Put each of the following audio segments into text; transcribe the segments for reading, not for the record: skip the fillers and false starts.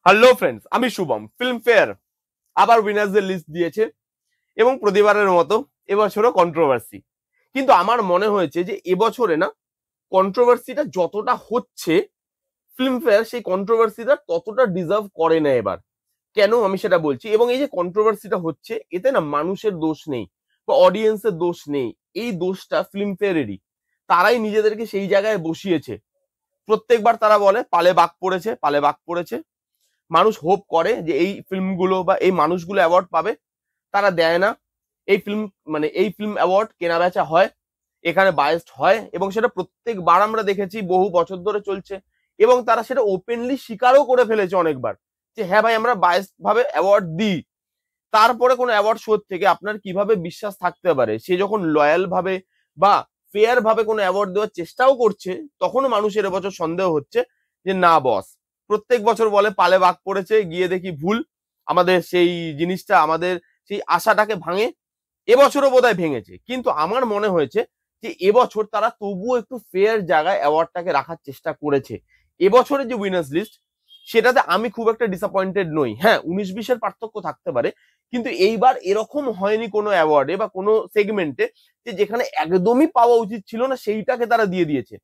Hello friends, আমি Shubham. Film fair আবার উইনার্সদের list দিয়েছে এবং প্রতিবারের মতো এবছরও কন্ট্রোভার্সি। কিন্তু আমার মনে হয়েছে যে এবছরে না, কন্ট্রোভার্সিটা যতটা হচ্ছে, ফিল্ম ফেয়ার সেই কন্ট্রোভার্সিটা ততটা ডিজার্ভ করে না এবার। কেন আমি সেটা বলছি। এবং এই যে কন্ট্রোভার্সিটা হচ্ছে, এতে না মানুষের দোষ নেই বা অডিয়েন্সের দোষ নেই, এই দোষটা ফিল্ম ফেয়ারেরই। তারাই নিজেদেরকে সেই জায়গায় বসিয়েছে। প্রত্যেকবার তারা বলে পালে বাঘ পড়েছে, পালে বাঘ পড়েছে। মানুষ হোপ করে যে এই ফিল্মগুলো বা এই মানুষগুলো অ্যাওয়ার্ড পাবে, তারা দেয় না। এই ফিল্ম এই ফিল্ম অ্যাওয়ার্ড কেনা বেচা হয়, এখানে বায়াসড হয়, এবং সেটা প্রত্যেকবার আমরা দেখেছি, বহু বছর ধরে চলছে। এবং তারা সেটা ওপেনলি স্বীকারও করে ফেলেছে অনেকবার যে হ্যাঁ ভাই, আমরা বায়াসড ভাবে অ্যাওয়ার্ড দিই। তারপরে কোনো অ্যাওয়ার্ড শো থেকে আপনার কিভাবে বিশ্বাস থাকতে পারে, সে যখন লয়াল ভাবে বা ফেয়ার ভাবে কোনো অ্যাওয়ার্ড দেওয়ার চেষ্টাও করছে, তখনও মানুষের এবছর সন্দেহ হচ্ছে যে না বস, প্রত্যেক বছর বলে পালে বাঘ পড়েছে, গিয়ে দেখি ভুল। আমাদের সেই জিনিসটা, আমাদের সেই আশাটাকে ভাঙে। এবছরও বোধহয় ভেঙেছে, কিন্তু আমার মনে হয়েছে যে এবছর তারা তবুও একটু ফেয়ার জায়গায় অ্যাওয়ার্ডটাকে রাখার চেষ্টা করেছে। এবছরের যে উইনার্স লিস্ট, সেটাতে আমি খুব একটা ডিসঅ্যাপয়েন্টেড নই। হ্যাঁ, 19-20-এর পার্থক্য থাকতে পারে, কিন্তু এইবার এরকম হয়নি কোনো অ্যাওয়ার্ডে বা কোনো সেগমেন্টে যে যেখানে একদমই পাওয়া উচিত ছিল না সেইটাকে তারা দিয়ে দিয়েছে।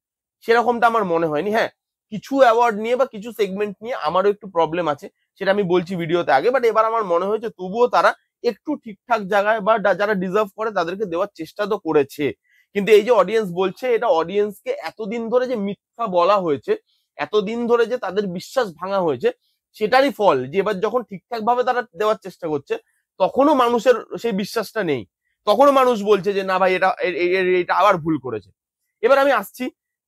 সেরকমটা আমার মনে হয়নি। হ্যাঁ, কিছু অ্যাওয়ার্ড নিয়ে বা কিছু সেগমেন্ট নিয়ে আমারও একটু প্রবলেম আছে, সেটা আমি বলছি ভিডিওতে আগে। বাট এবার আমার মনে হয়েছে তবুও তারা একটু ঠিকঠাক জায়গায় বা যারা ডিজার্ভ করে তাদেরকে দেওয়ার চেষ্টা তো করেছে। কিন্তু এই যে অডিয়েন্স বলছে, এটা অডিয়েন্সকে এতদিন ধরে যে মিথ্যা বলা হয়েছে, এতদিন ধরে যে তাদের বিশ্বাস ভাঙা হয়েছে, সেটারই ফল যে এবার যখন ঠিকঠাক ভাবে তারা দেওয়ার চেষ্টা করছে, তখনও মানুষের সেই বিশ্বাসটা নেই। তখনও মানুষ বলছে যে না ভাই, এটা আবার ভুল করেছে। এবার আমি আসছি,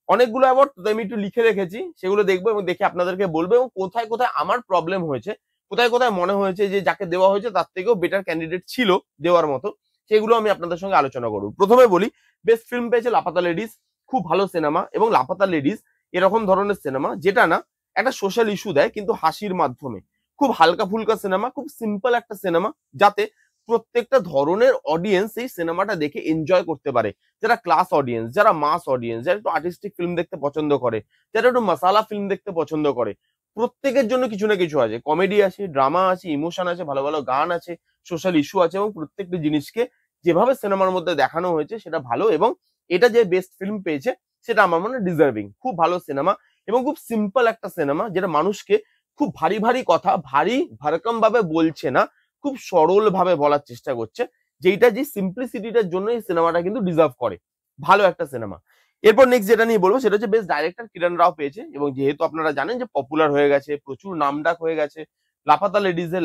অনেকগুলো অ্যাওয়ার্ড আমি একটু লিখে রেখেছি, সেগুলো দেখবো এবং দেখে আপনাদেরকে বলবো, এবং কোথায় কোথায় আমার প্রবলেম হয়েছে, কোথায় কোথায় মনে হয়েছে যে যাকে দেওয়া হয়েছে তার থেকেও বেটার ক্যান্ডিডেট ছিল দেওয়ার মতো, সেগুলো আমি আপনাদের সঙ্গে আলোচনা করবো। প্রথমে বলি, বেস্ট ফিল্ম পেয়েছে লাপাতা লেডিস। খুব ভালো সিনেমা, এবং লাপাতা লেডিস এরকম ধরনের সিনেমা যেটা না একটা সোশ্যাল ইস্যু দেয় কিন্তু হাসির মাধ্যমে। খুব হালকা ফুলকা সিনেমা, খুব সিম্পল একটা সিনেমা, যাতে প্রত্যেকটা ধরনের অডিয়েন্স এই সিনেমাটা দেখে এনজয় করতে পারে। যারা ক্লাস অডিয়েন্স, যারা মাস অডিয়েন্স, যারা একটু আর্টিস্টিক ফিল্ম দেখতে পছন্দ করে, যারা একটু মশালা ফিল্ম দেখতে পছন্দ করে, প্রত্যেকের জন্য কিছু না কিছু আছে। কমেডি আছে, ড্রামা আছে, ইমোশন আছে, ভালো ভালো গান আছে, সোশ্যাল ইস্যু আছে, এবং প্রত্যেকটি জিনিসকে যেভাবে সিনেমার মধ্যে দেখানো হয়েছে সেটা ভালো। এবং এটা যে বেস্ট ফিল্ম পেয়েছে, সেটা আমার মনে ডিজার্ভিং। খুব ভালো সিনেমা, এবং খুব সিম্পল একটা সিনেমা, যেটা মানুষকে খুব ভারী ভারী কথা ভারী ভারকম ভাবে বলছে না, খুব সরল ভাবে বলার চেষ্টা করছে, যেটা যে সিম্পলিসিটিটার জন্য এই সিনেমাটা কিন্তু ডিজার্ভ করে। ভালো একটা সিনেমা। এরপর নেক্সট যেটা নিয়ে বলবো, সেটা হচ্ছে বেস্ট ডাইরেক্টর কিরণ রাও পেয়েছে। এবং যেহেতু আপনারা জানেন যে পপুলার হয়ে গেছে, প্রচুর নামডাক হয়ে গেছে, লাপাতা লেডিজ এর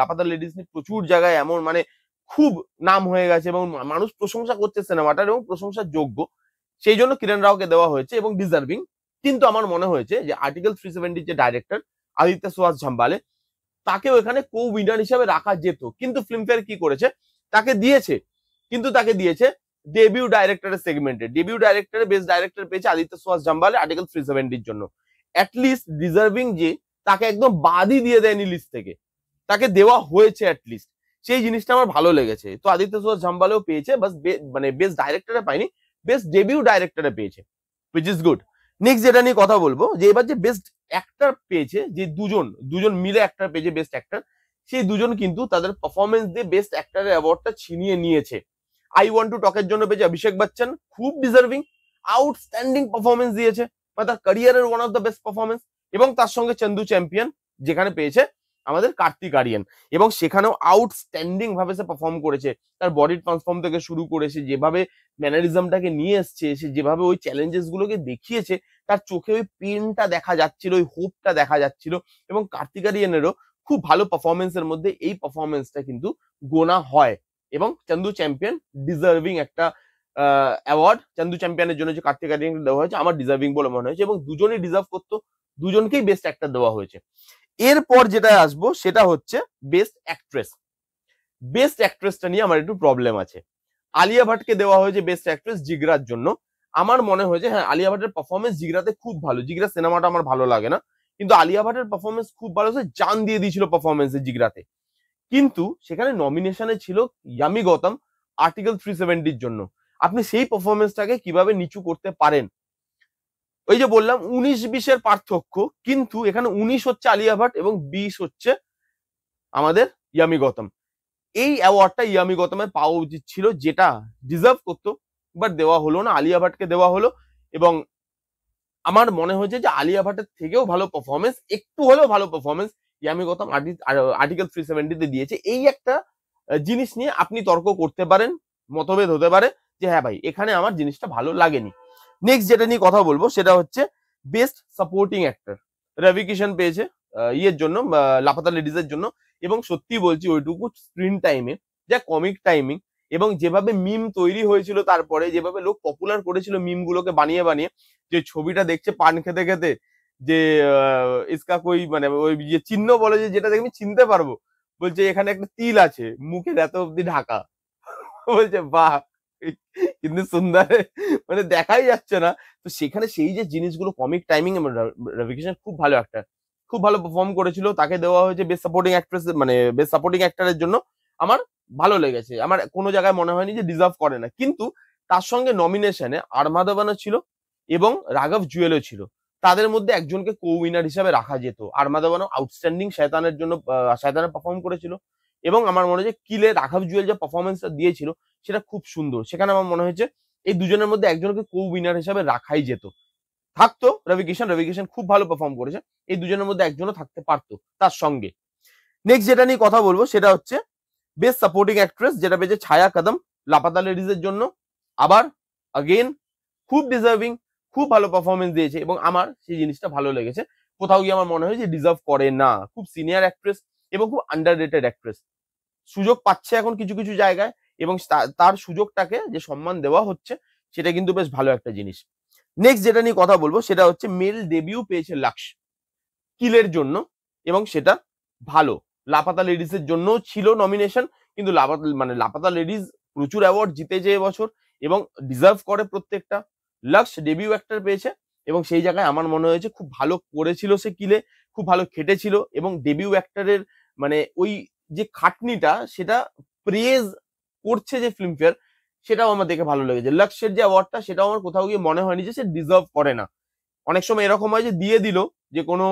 লাপাতা লেডিজ নিয়ে প্রচুর জায়গায় এমন খুব নাম হয়ে গেছে, এবং মানুষ প্রশংসা করছে সিনেমাটার, এবং প্রশংসার যোগ্য। সেই জন্য কিরণ রাওকে দেওয়া হয়েছে, এবং ডিজার্ভিং। কিন্তু আমার মনে হয়েছে যে আর্টিকেল 370 যে ডাইরেক্টর আদিত্য সুহাস ঝাম্বালে, তাকেও এখানে কো উইনার হিসেবে রাখা যেত, কিন্তু ফিল্মফেয়ার কি করেছে, তাকে দিয়েছে, কিন্তু তাকে দিয়েছে ডেবিউ ডাইরেক্টরের সেগমেন্টে। ডেবিউ ডাইরেক্টরে বেস্ট ডাইরেক্টর পেয়েছে আদিত্য সুহাস জাম্বালে আর্টিকেল 370-র জন্য। অ্যাটলিস্ট ডিজার্ভিং যে, তাকে একদম বাদই দিয়ে দেয়নি লিস্ট থেকে, তাকে দেওয়া হয়েছে অ্যাটলিস্ট। সেই জিনিসটা আমার ভালো লেগেছে। তো আদিত্য সুহাস জাম্বালেও পেয়েছে, বাস বেস্ট ডাইরেক্টরে পায়নি, বেস্ট ডেবিউ ডাইরেক্টরে পেয়েছে, হুইচ ইজ গুড। নেক্সট যেটা নিয়ে কথা বলবো, যে এবার যে বেস্ট অ্যাক্টর পেয়েছে, যে দুজন দুজন মিলে অ্যাক্টর পেয়েছে বেস্ট অ্যাক্টর, সেই দুজন কিন্তু তাদের পারফরমেন্স দিয়ে বেস্ট অ্যাক্টরের অ্যাওয়ার্ডটা ছিনিয়ে নিয়েছে। আই ওয়ান্ট টু টকের জন্য পেয়েছে অভিষেক বচ্চন, খুব ডিজার্ভিং, আউটস্ট্যান্ডিং পারফরমেন্স দিয়েছে, মানে তার ক্যারিয়ারের one of the best performance. এবং তার সঙ্গে চন্দু চ্যাম্পিয়ন, যেখানে পেয়েছে আমাদের কার্তিক আরিয়ান, এবং সেখানেও আউটস্ট্যান্ডিং ভাবে সে পারফর্ম করেছে। তার বডি ট্রান্সফর্ম থেকে শুরু করেছে, যেভাবে ম্যানারিজমটাকে নিয়ে এসছে, সে যেভাবে ওই চ্যালেঞ্জেস গুলোকে দেখিয়েছে, তার চোখে ওই পেনটা দেখা যাচ্ছিল, ওই হোপটা দেখা যাচ্ছিল। এবং কার্তিক আরিয়ানেরও খুব ভালো পারফরমেন্সের মধ্যে এই পারফরমেন্সটা কিন্তু গোনা হয়। এবং চন্দু চ্যাম্পিয়ন ডিজার্ভিং একটা অ্যাওয়ার্ড। চন্দু চ্যাম্পিয়নের জন্য যে কার্তিক আরিয়ান দেওয়া হয়েছে, আমার ডিজার্ভিং বলে মনে হয়েছে, এবং দুজনেই ডিজার্ভ করতো, দুজনকেই বেস্ট অ্যাক্টর দেওয়া হয়েছে। এরপর যেটা আসবো, সেটা হচ্ছে বেস্ট অ্যাক্ট্রেস। বেস্ট অ্যাক্ট্রেসটা নিয়ে আমার একটু প্রবলেম আছে। আলিয়া ভাটকে দেওয়া হয়েছে বেস্ট অ্যাক্ট্রেস জিগরার জন্য। আমার মনে হয়েছে হ্যাঁ, আলিয়া ভাটের পারফরমেন্স জিগরাতে খুব ভালো। জিগরা সিনেমাটা আমার ভালো লাগে না, কিন্তু আলিয়া ভাটের পারফরমেন্স খুব ভালো, সে জান দিয়ে দিয়েছিল পারফরমেন্সে জিগরাতে। কিন্তু সেখানে নমিনেশনে ছিল ইয়ামি গৌতম আর্টিকেল 370-র জন্য। আপনি সেই পারফরমেন্সটাকে কিভাবে নিচু করতে পারেন? ওই যে বললাম 19-20-এর পার্থক্য, কিন্তু এখানে 19 হচ্ছে আলিয়া ভাট এবং 20 হচ্ছে আমাদের ইয়ামি গৌতম। এই অ্যাওয়ার্ডটা ইয়ামি গৌতমের পাওয়া উচিত ছিল, যেটা ডিজার্ভ করতো, বাট দেওয়া হলো না, আলিয়া ভাটকে দেওয়া হলো। এবং আমার মনে হয়েছে যে আলিয়া ভাটের থেকেও ভালো পারফরমেন্স, একটু হলেও ভালো পারফরমেন্স ইয়ামি গৌতম আর্টিকেল 370 দিয়েছে। এই একটা জিনিস নিয়ে আপনি তর্ক করতে পারেন, মতভেদ হতে পারে যে হ্যাঁ ভাই এখানে আমার জিনিসটা ভালো লাগেনি। নেক্সট যেটা নিয়ে কথা বলবো সেটা হচ্ছে বেস্ট সাপোর্টিং অ্যাক্টর। রবি কিষান পেয়েছে ইয়ের জন্য, লাপাতা লেডিজের জন্য। এবং সত্যি বলছি ওইটুকু স্ক্রিন টাইমে, যা কমিক টাইমিং, এবং যেভাবে মিম তৈরি হয়েছিল, তারপরে যেভাবে লোক পপুলার করেছিল মিম গুলোকে বানিয়ে বানিয়ে, যে ছবিটা দেখছে পান খেতে খেতে, যে ইসকা কই মানে ওই যে চিহ্ন বলে, যে যেটা দেখে আমি চিনতে পারবো, বলছে এখানে একটা তিল আছে মুখের এত অব্দি ঢাকা। বলছে বাহ, কিন্তু সুন্দর, মানে দেখাই যাচ্ছে না। তো সেখানে সেই যে জিনিসগুলো কমিক টাইমিং, রবি কিষান খুব ভালো একটা, খুব ভালো পারফর্ম করেছিল, তাকে দেওয়া হয়েছে বেস্ট সাপোর্টিং অ্যাক্ট্রেস, মানে বেস্ট সাপোর্টিং অ্যাক্টরের জন্য। আমার ভালো লেগেছে, আমার কোনো জায়গায় মনে হয়নি যে ডিজার্ভ করে না। কিন্তু তার সঙ্গে নমিনেশনে আরমাদাবানও ছিল এবং রাঘব জুয়েলও ছিল। তাদের মধ্যে একজনকে কো উইনার হিসাবে রাখা যেত। আরমাদাবানও আউটস্ট্যান্ডিং শয়তানের জন্য শয়তানের পারফর্ম করেছিল, এবং আমার মনে হয় কিলে রাঘব জুয়েল যে পারফরমেন্সটা দিয়েছিল সেটা খুব সুন্দর। সেখানে আমার মনে হয়েছে এই দুজনের মধ্যে একজনকে কো উইনার হিসাবে রাখাই যেত। থাকতো রবি কিষান খুব ভালো পারফর্ম করেছে, এই দুজনের মধ্যে একজনও থাকতে পারতো তার সঙ্গে। নেক্সট যেটা নিয়ে কথা বলবো সেটা হচ্ছে বেস্ট সাপোর্টিং অ্যাক্ট্রেস, যেটা পেয়েছে ছায়া কদম লাপাতা লেডিজের জন্য। আবার अगेन খুব ডিজার্ভিং, খুব ভালো পারফরমেন্স দিয়েছে এবং আমার সেই জিনিসটা ভালো লেগেছে। কোথাও গিয়ে আমার মনে হয় যে ডিজার্ভ করে না, খুব সিনিয়র অ্যাক্ট্রেস এবং খুব আন্ডাররেটেড অ্যাক্ট্রেস, সুযোগ পাচ্ছে এখন কিছু কিছু জায়গায়, এবং তার সুযোগটাকে যে সম্মান দেওয়া হচ্ছে সেটা কিন্তু বেশ ভালো একটা জিনিস। নেক্সট যেটা নিয়ে কথা বলবো সেটা হচ্ছে মেল ডেবিউ পেয়েছে লাক্স কিলের জন্য, এবং সেটা ভালো। লাপাতা লেডিস এর জন্য ছিল নমিনেশন, কিন্তু লাপাতা লেডিস প্রচুর অ্যাওয়ার্ড জিতেছে এবছর এবং ডিজার্ভ করে প্রত্যেকটা। লাক্স ডেবিউ অ্যাক্টর পেয়েছে, এবং সেই জায়গায় আমার মনে হয়েছে খুব ভালো করেছিল সে কিলে, খুব ভালো খেটেছিল, এবং ডেবিউ অ্যাক্টরের মানে ওই যে খাটনিটা সেটা প্রেজ করছে যে ফিল্মফেয়ার, সেটাও আমার দেখে ভালো লেগেছে। লাক্সের যে অ্যাওয়ার্ডটা সেটাও আমার কোথাও গিয়ে মনে হয়নি যে সে ডিজার্ভ করে না। অনেক সময় এরকম হয় যে দিয়ে দিল, যে কোনো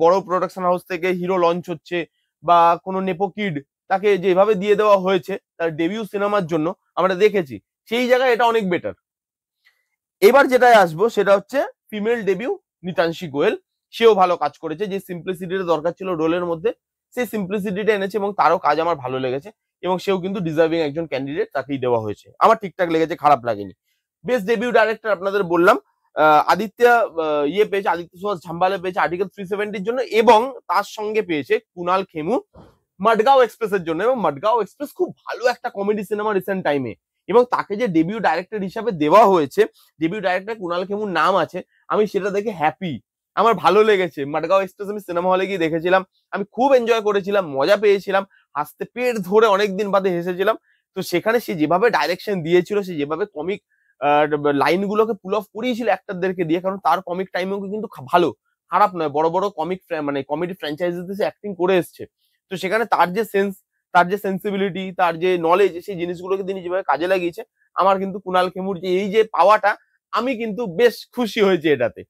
বড় প্রোডাকশন হাউস থেকে হিরো লঞ্চ হচ্ছে বা কোনো নেপো কিড, তাকে যেভাবে দিয়ে দেওয়া হয়েছে তার ডেবিউ সিনেমার জন্য আমরা দেখেছি, সেই জায়গায় এটা অনেক বেটার। এবার যেটায় আসবো সেটা হচ্ছে ফিমেল ডেবিউ নিতাংশী গোয়েল। সেও ভালো কাজ করেছে, যে সিম্পলিসিটির দরকার ছিল রোলের মধ্যে সেই সিম্পলিসিটিটা এনেছে, এবং তারও কাজ আমার ভালো লেগেছে, এবং সেও কিন্তু ডিজার্ভিং একজন ক্যান্ডিডেট, তাকেই দেওয়া হয়েছে। আমার ঠিকঠাক লেগেছে, খারাপ লাগেনি। বেস্ট ডেবিউ ডাইরেক্টর আপনাদের বললাম, আদিত্য ইয়ে পেয়েছে, আদিত্য সুহাস ঝাম্বালে পেয়েছে আর্টিকেল 370 জন্য, এবং তার সঙ্গে পেয়েছে কুনাল খেমু মাডগাঁও এক্সপ্রেসের জন্য। এবং মাডগাঁও এক্সপ্রেস খুব ভালো একটা কমেডি সিনেমা রিসেন্ট টাইমে, এবং তাকে যে ডেবিউ ডাইরেক্টর হিসাবে দেওয়া হয়েছে, ডেবিউ ডাইরেক্টর কুনাল খেমুর নাম আছে, আমি সেটা দেখে হ্যাপি, আমার ভালো লেগেছে। মাডগাঁও এক্সপ্রেস আমি সিনেমা হলে গিয়ে দেখেছিলাম, আমি খুব এনজয় করেছিলাম, মজা পেয়েছিলাম, হাসতে পেট ধরে অনেকদিন বাদে হেসেছিলাম। তো সেখানে সে যেভাবে ডাইরেকশন দিয়েছিল, সে যেভাবে কমিক লাইনগুলোকে পুল অফ করিয়েছিল অ্যাক্টরদেরকে দিয়ে, কারণ তার কমিক টাইমিং কিন্তু ভালো, খারাপ নয়, বড় বড় কমিক মানে কমেডি ফ্র্যাঞ্চাইজিতে সে অ্যাক্টিং করে এসছে। তো সেখানে তার যে সেন্স, তার যে সেন্সিবিলিটি, তার যে নলেজ, সেই জিনিসগুলোকে তিনি যেভাবে কাজে লাগিয়েছে, আমার কিন্তু কুনাল খেমুর যে এই যে পাওয়াটা, আমি কিন্তু বেশ খুশি হয়েছি এটাতে।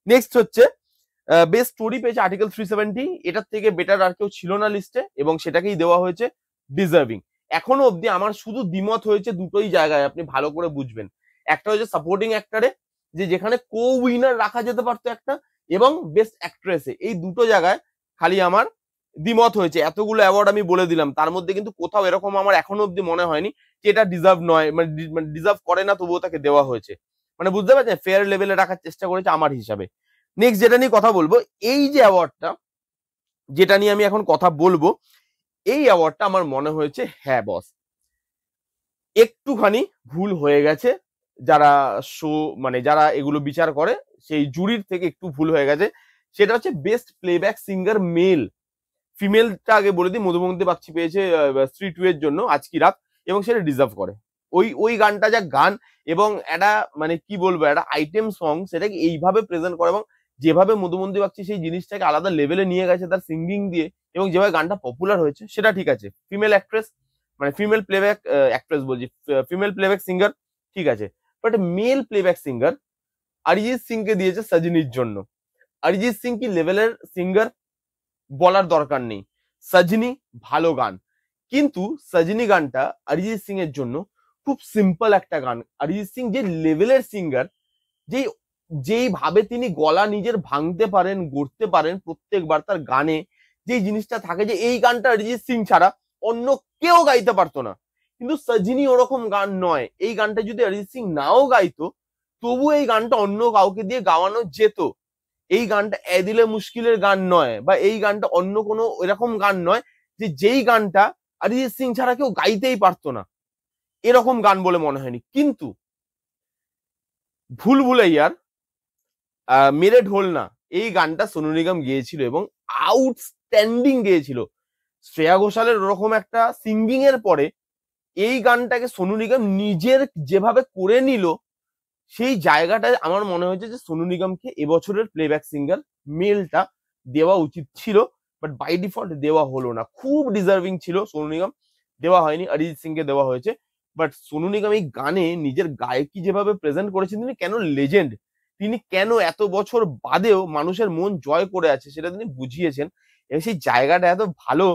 নেক্সট হচ্ছে বেস্ট স্টোরি পেয়েছে আর্টিকেল 370, এটার থেকে বেটার আর কেউ ছিল না লিস্টে, এবং সেটাকেই দেওয়া হয়েছে ডিজার্ভিং। এখনো অব্দি আমার শুধু দ্বিমত হয়েছে দুটোই জায়গায়, আপনি ভালো করে বুঝবেন। একটা হচ্ছে সাপোর্টিং অ্যাক্টরে, যে যেখানে কো উইনার রাখা যেতে পারতো একটা, এবং বেস্ট অ্যাক্ট্রেসে, এই দুটো জায়গায় খালি আমার দ্বিমত হয়েছে। এতগুলো অ্যাওয়ার্ড আমি বলে দিলাম, তার মধ্যে কিন্তু কোথাও এরকম আমার এখনো অব্দি মনে হয়নি যে এটা ডিজার্ভ নয়, মানে ডিজার্ভ করে না তবুও তাকে দেওয়া হয়েছে। মানে বুঝতে পারছেন, ফেয়ার লেভেলে রাখার চেষ্টা করেছে আমার হিসাবে। নেক্সট যেটা নিয়ে কথা বলবো, এই যে অ্যাওয়ার্ডটা যেটা নিয়ে আমি এখন কথা বলবো, এই অ্যাওয়ার্ডটা আমার মনে হয়েছে হ্যাঁ বস, একটুখানি ভুল হয়ে গেছে। যারা শো মানে যারা এগুলো বিচার করে সেই জুরির থেকে একটু ভুল হয়ে গেছে। সেটা হচ্ছে বেস্ট প্লেব্যাক সিঙ্গার মেল। ফিমেলটা আগে বলে দিই, মধুমন্তী বাগচি পেয়েছে স্ত্রী 2 এর জন্য আজ কি রাত, এবং সেটা ডিজার্ভ করে। ওই গানটা যা গান, এবং একটা মানে কি বলবো, একটা আইটেম সং, সেটাকে এইভাবে প্রেজেন্ট করে, এবং যেভাবে মধুমন্তী বাগচি সেই জিনিসটাকে আলাদা লেভেলে নিয়ে গেছে তার সিঙ্গিং দিয়ে, এবং যেভাবে গানটা পপুলার হয়েছে, সেটা ঠিক আছে। ফিমেল অ্যাক্ট্রেস, মানে ফিমেল প্লেব্যাক অ্যাক্ট্রেস বলছি, ফিমেল প্লেব্যাক সিঙ্গার ঠিক আছে, but male playback singer Arijit সিংকে দিয়েছে সজনীর জন্য। অরিজিৎ সিং কি লেভেলের সিঙ্গার বলার দরকার নেই, সজনী ভালো গান, কিন্তু সজনী গানটা অরিজিৎ সিং এর জন্য খুব সিম্পল একটা গান। অরিজিৎ সিং যে লেভেলের সিঙ্গার, যেই যেইভাবে তিনি গলা নিজের ভাঙতে পারেন, গড়তে পারেন প্রত্যেকবার তার গানে, যেই জিনিসটা থাকে যে এই গানটা অরিজিৎ সিং ছাড়া অন্য কেউ গাইতে পারতো না, কিন্তু সজনী ওরকম গান নয়। এই গানটা যদি অরিজিৎ সিং নাও গাইতো, তবু এই গানটা অন্য কাউকে দিয়ে গাওয়ানো যেত। এই গানটা এ দিলে মুশকিলের গান নয়, বা এই গানটা অন্য কোনো এরকম গান নয় যে যেই গানটা অরিজিৎ সিং ছাড়া কেউ গাইতেই পারতো না, এরকম গান বলে মনে হয়নি। কিন্তু ভুল ভুলাইয়ার মেরে ঢোল না, এই গানটা সোনু নিগম গেয়েছিল এবং আউটস্ট্যান্ডিং গেয়েছিল। শ্রেয়া ঘোষালের ওরকম একটা সিঙ্গিং এর পরে এই গানটাকে সোনু নিগম নিজের যেভাবে করে নিল, সেই জায়গাটায় আমার মনে হয়েছে যে সোনু নিগমকে এবছরের প্লেব্যাক সিঙ্গার মেলটা দেওয়া উচিত ছিল, বাট বাই ডিফল্ট দেওয়া হলো না। খুব ডিজার্ভিং ছিল সোনু নিগম, দেওয়া হয়নি, অরিজিৎ সিংকে দেওয়া হয়েছে। বাট সোনু নিগম এই গানে নিজের গায়কি যেভাবে প্রেজেন্ট করেছেন, তিনি কেন লেজেন্ড, তিনি কেন এত বছর বাদেও মানুষের মন জয় করে আছে সেটা তিনি বুঝিয়েছেন। এবং সেই জায়গাটা এত ভালো,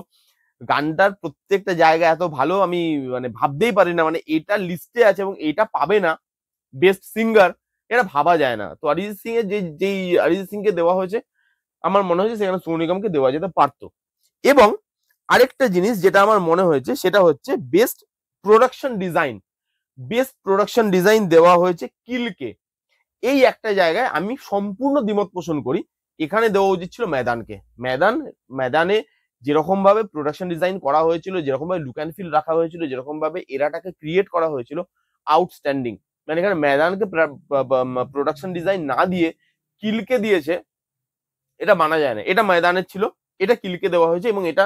গানটার প্রত্যেকটা জায়গা এত ভালো, আমি মানে ভাবতেই পারি না, মানে এটা লিস্টে আছে এবং এটা পাবে না বেস্ট সিঙ্গার, এটা ভাবা যায় না। তো অরিজিৎ সিং এর যেই অরিজিৎ সিংকে দেওয়া হয়েছে, আমার মনে হয়েছে সেখানে সোনু নিগমকে দেওয়া যেতে পারতো। এবং আরেকটা জিনিস যেটা আমার মনে হয়েছে সেটা হচ্ছে best production design. Best production design দেওয়া হয়েছে কিলকে। এই একটা জায়গায় আমি সম্পূর্ণ দ্বিমত পোষণ করি, এখানে দেওয়া উচিত ছিল ময়দানকে। ময়দানে যেরকম ভাবে প্রোডাকশন ডিজাইন করা হয়েছিল, যেরকম ভাবে লুক অ্যান্ড ফিল রাখা হয়েছিল, যেরকম ভাবে এরাটাকে ক্রিয়েট করা হয়েছিল, আউটস্ট্যান্ডিং। মানে এখানে ময়দানকে প্রোডাকশন ডিজাইন না দিয়ে কিলকে দিয়েছে, এটা মানা যায় না। এটা ময়দানের ছিল, এটা কিলকে দেওয়া হয়েছে এবং এটা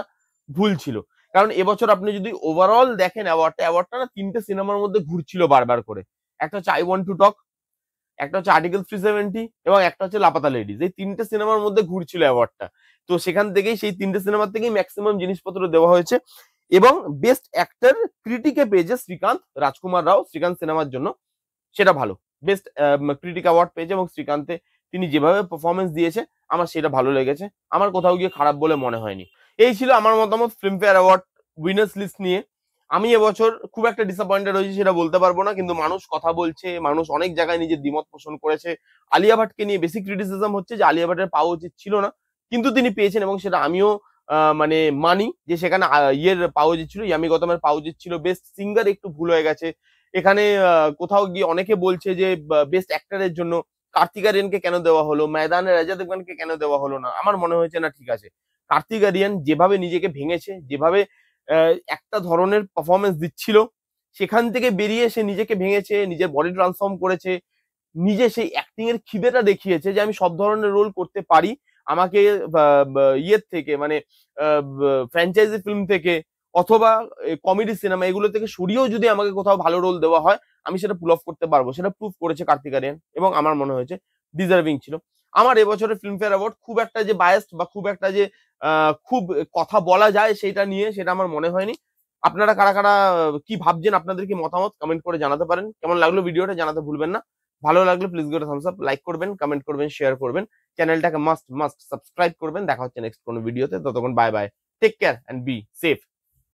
ভুল ছিল। কারণ এবছর আপনি যদি ওভারঅল দেখেন অ্যাওয়ার্ডটা না তিনটে সিনেমার মধ্যে ঘুরছিল বারবার করে। একটা হচ্ছে আই ওয়ান্ট টু টক, একটা হচ্ছে আর্টিকেল 370 এবং একটা হচ্ছে লাপাতা লেডিজ। এই তিনটে সিনেমার মধ্যে ঘুরছিল অ্যাওয়ার্ডটা। তো সেখান থেকেই, সেই তিনটে সিনেমার থেকেই ম্যাক্সিমাম জিনিসপত্র দেওয়া হয়েছে। এবং বেস্ট অ্যাক্টর ক্রিটিকে পেয়েছে শ্রীকান্ত রাজকুমার রাও, শ্রীকান্ত সিনেমার জন্য, সেটা ভালো। বেস্ট ক্রিটিক অ্যাওয়ার্ড পেয়েছে এবং শ্রীকান্তে তিনি যেভাবে পারফরমেন্স দিয়েছে আমার সেটা ভালো লেগেছে, আমার কোথাও গিয়ে খারাপ বলে মনে হয়নি। এই ছিল আমার মতামত ফিল্মফেয়ার অ্যাওয়ার্ড উইনার্স লিস্ট নিয়ে। আমি এবছর খুব একটা ডিসঅ্যাপয়েন্টেড হয়েছি সেটা বলতে পারবো না, কিন্তু মানুষ কথা বলছে, মানুষ অনেক জায়গায় নিজের দ্বিমত পোষণ করেছে। আলিয়া ভাটকে নিয়ে বেশি ক্রিটিসিজম হচ্ছে যে আলিয়া ভাটের পাওয়া উচিত ছিল না, কিন্তু তিনি পেয়েছেন এবং সেটা আমিও মানে মানি যে সেখানে ইয়ের পাওয়া উচিত ছিল, ইয়ামি গৌতমের পাওয়া উচিত ছিল। বেস্ট সিঙ্গার একটু ভুল হয়ে গেছে এখানে। কোথাও গিয়ে অনেকে বলছে যে বেস্ট অ্যাক্টরের জন্য কার্তিক আরিয়ানকে কেন দেওয়া হলো, ময়দানের অজয় দেবগনকে কেন দেওয়া হলো না। আমার মনে হয়েছে না, ঠিক আছে, কার্তিক আরিয়ান যেভাবে নিজেকে ভেঙেছে, যেভাবে একটা ধরনের পারফরমেন্স দিচ্ছিল, সেখান থেকে বেরিয়ে সে নিজেকে ভেঙেছে, নিজের বডি ট্রান্সফর্ম করেছে, নিজে সেই অ্যাক্টিং এর খিদেটা দেখিয়েছে যে আমি সব ধরনের রোল করতে পারি। আমাকে ইয়ের থেকে, মানে ফ্র্যাঞ্চাইজি ফিল্ম থেকে অথবা কমেডি সিনেমা এগুলো থেকে সরিয়েও যদি আমাকে কোথাও ভালো রোল দেওয়া হয়, আমি সেটা পুল অফ করতে পারবো। সেটা প্রুভ করেছে কার্তিক আরিয়ান এবং আমার মনে হয়েছে ডিজার্ভিং ছিল। আমার এবছরের ফিল্মফেয়ার অ্যাওয়ার্ড খুব একটা যে বায়াসড বা খুব একটা যে খুব কথা বলা যায় সেটা নিয়ে, সেটা আমার মনে হয়নি। আপনারা কারা কারা কি ভাবছেন, আপনাদের কি মতামত কমেন্ট করে জানাতে পারেন। কেমন লাগলো ভিডিওটা জানাতে ভুলবেন না। ভালো লাগলে please go thumbs up, like করবেন, কমেন্ট করবেন, শেয়ার করবেন, চ্যানেলটাকে মাস্ট সাবস্ক্রাইব করবেন। দেখা হচ্ছে নেক্সট কোনো ভিডিওতে, ততক্ষণ bye bye, take care and be safe.